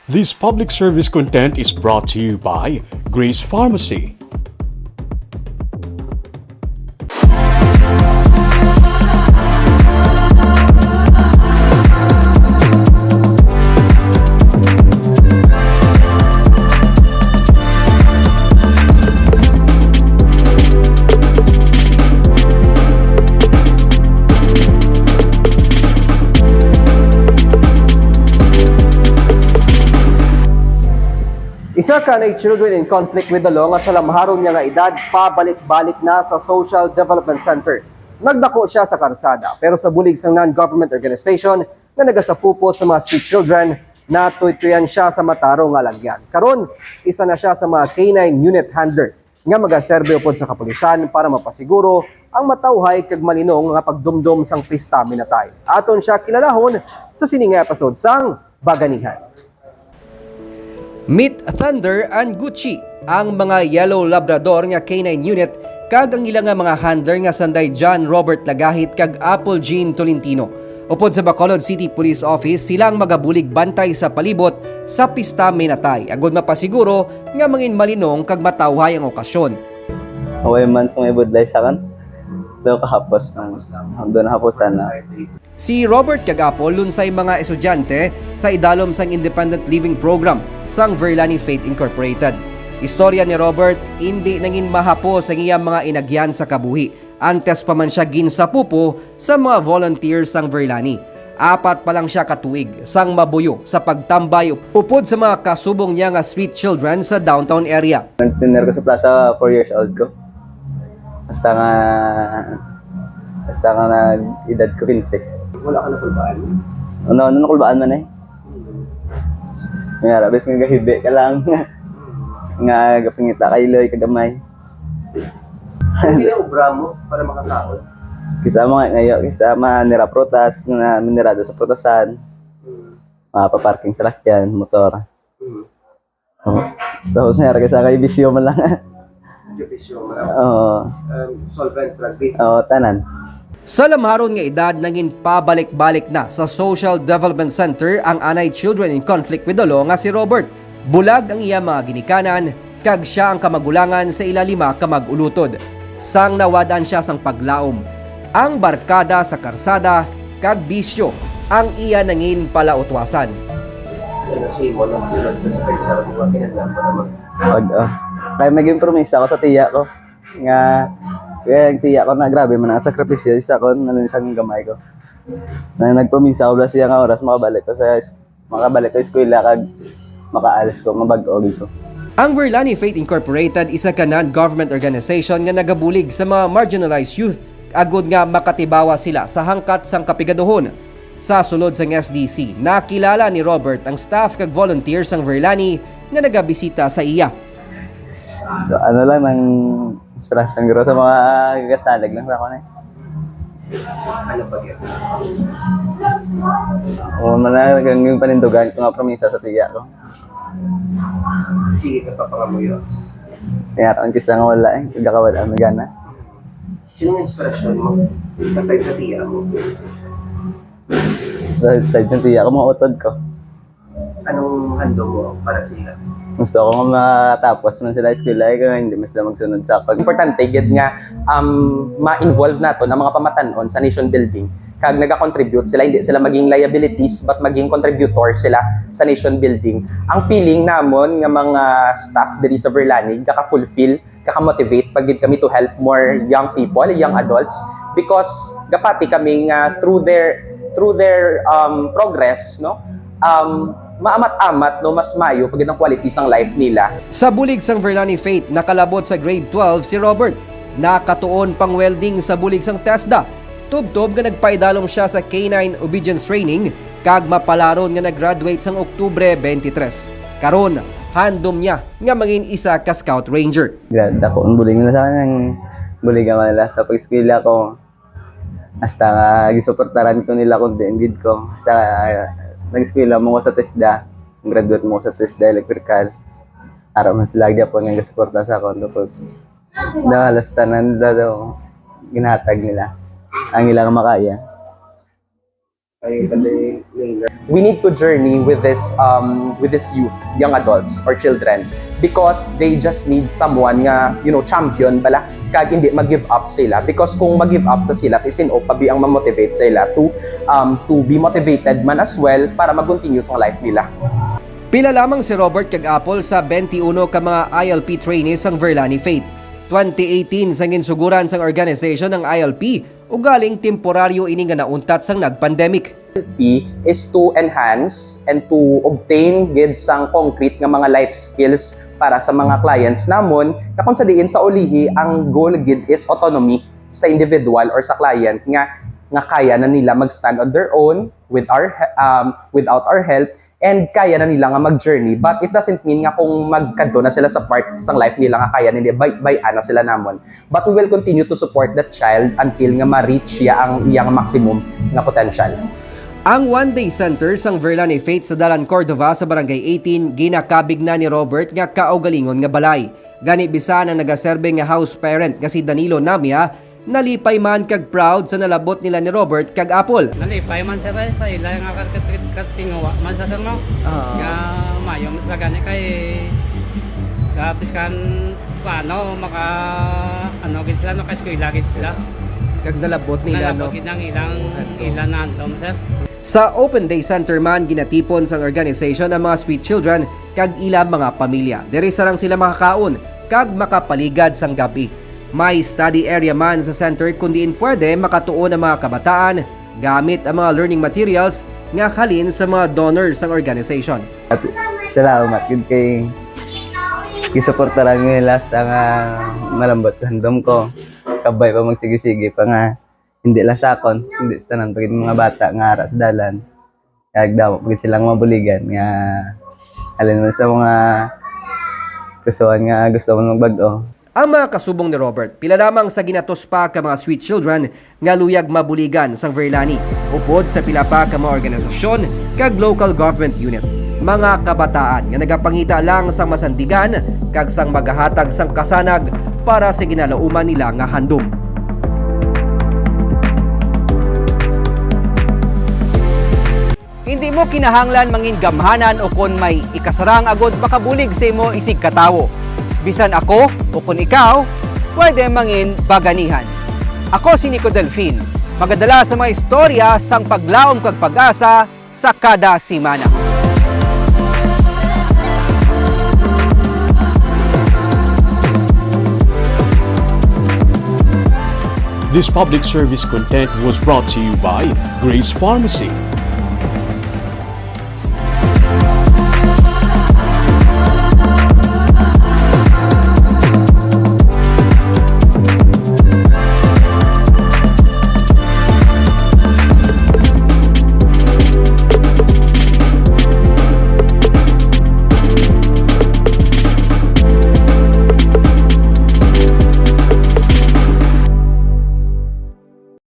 This public service content is brought to you by Grace Pharmacy. Isa ka na children in conflict with the law nga sa lamharon niya nga edad, pabalik-balik na sa Social Development Center. Nagdako siya sa karsada, pero sa bulig sa non-government organization na nagasapupo sa mga street children, natuytuyan siya sa mataro nga lagyan. Karon, isa na siya sa mga K9 unit handler nga magaserbe upod sa kapulisan para mapasiguro ang matawhay kag malinong nga pagdumdum sang pista minatay. Aton siya kilalahon sa sining episode sang Baganihan. Meet Thunder and Gucci, ang mga Yellow Labrador nga K9 unit kag ang ilang nga mga handler nga sanday John Robert Lagahit kag Apple Jean Tolentino. Upod sa Bacolod City Police Office, silang magabulig bantay sa palibot sa pista minatay agud mapasiguro nga mangin malinong kag matawhay ang okasyon. Away man sa may budlay sa kan. Do kahapos man. Doon haposan na. Si Robert Cagapo lunsay mga estudyante sa idalom sang Independent Living Program sang Verlani Faith Incorporated. Istorya ni Robert, hindi nangin mahapo sa iyang mga inagyan sa kabuhi. Antes pa man siya ginsapupo sa mga volunteers sang Verlani. Apat pa lang siya katuig sang mabuyo sa pagtambay upod sa mga kasubong niya nga street children sa downtown area. Nagtiner ko sa plaza 4 years old ko. Basta nga na edad ko 15. Wala ka na kulbaan? Ano nakulbaan man eh. Nga rabes nga gahibi ka lang. Nga gapingita kailoy kagamay. Hindi na obra mo para makataon? Kisama nga ngayon, kisama nira protas, na minirado sa protasan. Mapaparking sa lakyan, motor. Tapos nga kasi kay bisyo man lang. Oo. Solvent rugby. Oo, tanan. Sa lamharon nga edad, nangin pabalik-balik na sa Social Development Center ang anay children in conflict with the law nga si Robert. Bulag ang iya mga ginikanan, kag siya ang kamagulangan sa ilalima kamag-ulutod. Sang nawadan siya sang paglaom. Ang barkada sa karsada, kag bisyo, ang iya nangin palautwasan. Kaya may promisa ako sa tiya ko. Nga, kaya yung tiya ko na grabe man ang sakripisyo. Isa ko, isang gamay ko. Na nagpromisa ko siya nga oras makabalik ko sa eskwela kag makaalis ko, mabag-o dito. Ang Verlani Faith Incorporated isa ka non-government organization nga nagabulig sa mga marginalized youth agud nga makatibawa sila sa hangkat sang kapigaduhon. Sa sulod sang SDC, nakilala ni Robert ang staff kag volunteers sang Verlani nga nagabisita sa iya. So, ano lang ng inspirasyon ko sa mga gasalag lang sa ako na eh. Ano ba yun? O man yung panindugan ko nga promisa sa tiya ko. Sige ka pa pangamuyo. Tinataon kisa nga wala eh. Kagakawala ang magana. Sinong inspirasyon mo? Aside sa tiya mo? Sa tiya ko, mga utod ko. Anong hando mo para sila? Gusto ko nga matapos man sila eskwela kaya hindi man sila magsunod sa pag. Importante gid nga ma-involve nato ang mga pamatanon sa nation building kag naga-contribute sila, hindi sila maging liabilities but maging contributor sila sa nation building. Ang feeling namon nga mga staff diri sa Verlani kaka-fulfill, kaka-motivate pag gid kami to help more young people, young adults because gapati kami nga through their progress no maamat-amat no mas mayo pagid ang quality sang life nila. Sa bulig sang Verlani Faith, nakalabot sa grade 12 si Robert. Nakatuon pang welding sa bulig sang TESDA. Tubtob nga nagpaidalom siya sa K9 Obedience Training kag mapalaron nga nag-graduate sang Oktubre 23. Karon, handom niya nga mangin isa ka Scout Ranger. Grad ako ang bulig nila sa akin. Bulig nga nila sa pag-eskwela ko. Hasta gisuportaran ko nila kung din ko. Hasta nag-eskwela mo ko sa TESDA, graduate mo ko sa TESDA Electrical. Araw man sila po nga gasuporta sa ako. Tapos, halos tanan daw ginatag nila ang ilang makaya. Ay, we need to journey with this youth, young adults or children, because they just need someone nga, champion bala, kag hindi mag-give up sila. Because kung mag-give up ta sila, isin o pabi ang ma-motivate sila to be motivated man as well para mag-continue sa life nila. Pila lamang si Robert kag Apple sa 21 ka mga ILP trainees sang Verlani Faith. 2018 sang insuguran sang organization ng ILP ug galing temporaryo ini nga nauntat sang nag-pandemic. ILP is to enhance and to obtain gid sang concrete nga mga life skills para sa mga clients namon, na kung sa diin sa ulihi ang goal gid is autonomy sa individual or sa client nga kaya na nila mag-stand on their own without our help, and kaya na nila nga mag-journey. But it doesn't mean nga kung magkanto na sila sa part sa life nila nga kaya nila by na sila namon. But we will continue to support that child until nga ma-reach ang iyang maximum nga potential. Ang one-day center sang Verlani Faith sa Dalan Cordova sa Barangay 18 ginakabig na ni Robert nga kaugalingon nga balay. Gani bisan ang nagaserbe nga house parent nga si Danilo Namia, nalipay man kag proud sa nalabot nila ni Robert kag Apple. Nalipay man sir sa ila nga katingawa man sa sir no. Nga mayo mas lagani kay gapis kan paano maka gid sila no kay eskwela gid sila. Kag nalabot nila no. Nalabot nang ilang nantom sir. Sa Open Day Center man ginatipon sang organization ang mga sweet children kag ilang mga pamilya. Diri sarang sila makakaon kag makapaligad sang gabi. May study area man sa center kundiin pwede makatuon ang mga kabataan gamit ang mga learning materials nga halin sa mga donors ng organization. At salamat gid kay gisuportaran nila sa nga malambot handom ko. Kabay pa magsige-sige pa nga hindi lang sa akon, hindi sa tanan pagid mga bata nga ara sa dalan. Kag daw pagid silang mabuligan nga halin man sa mga gustuhan nga gusto mo magbag-o. Ang mga kasubong ni Robert, pila lamang sa ginatos pa ka mga sweet children nga luyag mabuligan sang Verlani, upod sa pila pa ka mga organisasyon kag local government unit. Mga kabataan nga nagapangita lang sang masandigan kag sang magahatag sang kasanag para sa ginalauman nila nga handom. Hindi mo kinahanglan mangin gamhanan o kon may ikasarang agod makabulig sa imo isig katawo. Bisan ako o kung ikaw, pwede mangin baganihan. Ako si Nico Delfin, magadala sa mga istorya sang paglaom kag pag-asa sa kada simana. This public service content was brought to you by Grace Pharmacy.